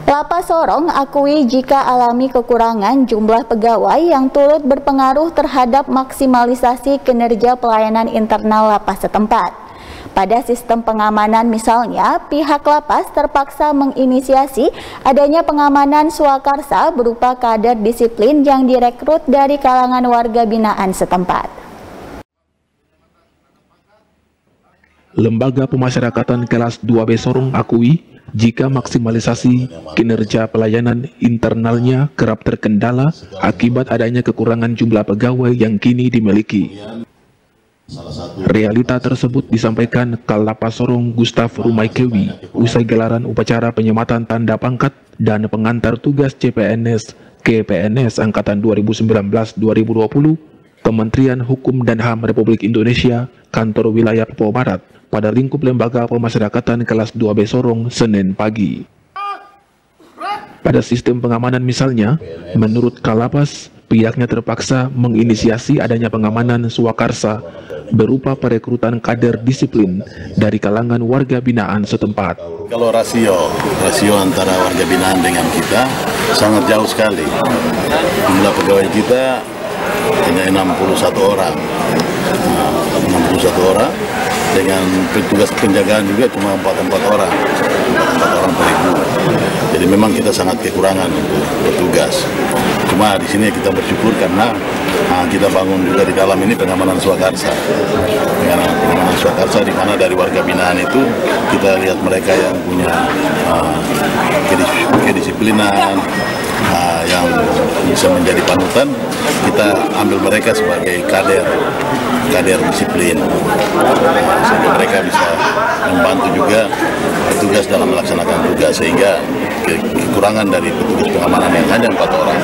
Lapas Sorong akui jika alami kekurangan jumlah pegawai yang turut berpengaruh terhadap maksimalisasi kinerja pelayanan internal lapas setempat. Pada sistem pengamanan misalnya, pihak lapas terpaksa menginisiasi adanya pengamanan swakarsa berupa kader disiplin yang direkrut dari kalangan warga binaan setempat. Lembaga Pemasyarakatan kelas 2B Sorong akui jika maksimalisasi kinerja pelayanan internalnya kerap terkendala akibat adanya kekurangan jumlah pegawai yang kini dimiliki. Realita tersebut disampaikan Kalapas Sorong Gustav Rumaikewi usai gelaran upacara penyematan tanda pangkat dan pengantar tugas CPNS ke PNS Angkatan 2019-2020 Kementerian Hukum dan HAM Republik Indonesia Kantor Wilayah Papua Barat pada lingkup Lembaga Pemasyarakatan kelas 2B Sorong Senin pagi. Pada sistem pengamanan misalnya, menurut Kalapas, pihaknya terpaksa menginisiasi adanya pengamanan swakarsa berupa perekrutan kader disiplin dari kalangan warga binaan setempat. Kalau rasio antara warga binaan dengan kita sangat jauh sekali. Jumlah pegawai kita hanya 61 orang. 61 orang dengan petugas penjagaan juga cuma 4 orang per ribu. Jadi memang kita sangat kekurangan untuk petugas. Cuma di sini kita bersyukur karena kita bangun juga di dalam ini pengamanan swakarsa. Pengamanan swakarsa di mana dari warga binaan itu kita lihat mereka yang punya kedisiplinan, yang bisa menjadi panutan, kita ambil mereka sebagai kader disiplin, sehingga mereka bisa membantu juga petugas dalam melaksanakan tugas, sehingga kekurangan dari petugas pengamanan yang hanya 4 orang,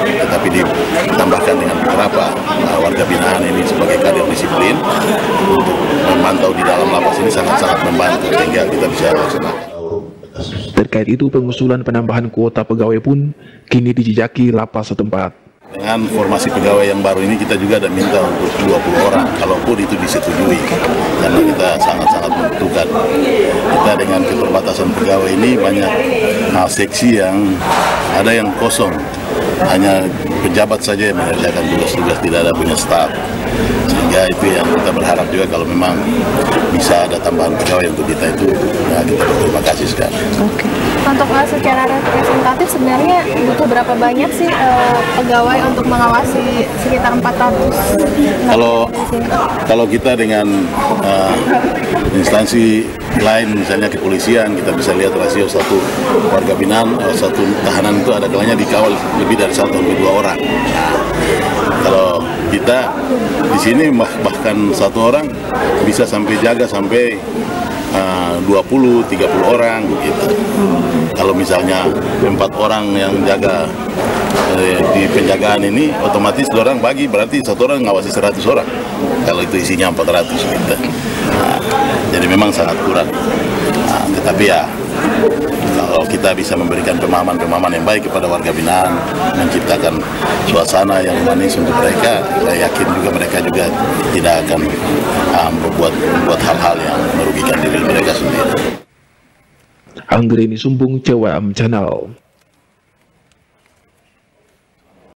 tetapi ditambahkan dengan beberapa warga binaan ini sebagai kader disiplin untuk memantau di dalam lapas ini sangat-sangat membantu sehingga kita bisa laksanakan. Terkait itu, pengusulan penambahan kuota pegawai pun kini dijejaki lapas setempat. Dengan formasi pegawai yang baru ini kita juga ada minta untuk 20 orang, kalaupun itu disetujui, karena kita sangat-sangat membutuhkan. Kita dengan keterbatasan pegawai ini banyak seksi yang ada yang kosong, hanya pejabat saja yang mengerjakan tugas-tugas, tidak ada punya staf. Sehingga itu yang kita berharap juga kalau memang bisa ada tambahan pegawai untuk kita itu, ya kita berterima kasih sekali. Oke. Untuk secara representatif sebenarnya butuh berapa banyak sih pegawai untuk mengawasi sekitar 400? Kalau kita dengan instansi lain, misalnya kepolisian, kita bisa lihat rasio satu warga binaan, satu tahanan itu ada kalanya dikawal lebih dari 1 sampai 2 orang. Nah, kalau kita di sini bahkan 1 orang bisa sampai jaga sampai 20-30 orang gitu. Kalau misalnya 4 orang yang jaga di penjagaan ini, otomatis 2 orang bagi, berarti 1 orang ngawasi 100 orang. Kalau itu isinya 400 gitu. Jadi memang sangat kurang. Tetapi ya, kalau kita bisa memberikan pemahaman yang baik kepada warga binaan, menciptakan suasana yang manis untuk mereka, saya yakin juga mereka juga tidak akan membuat hal-hal yang merugikan diri mereka sendiri. Anggreni Sumbung, CWM Channel.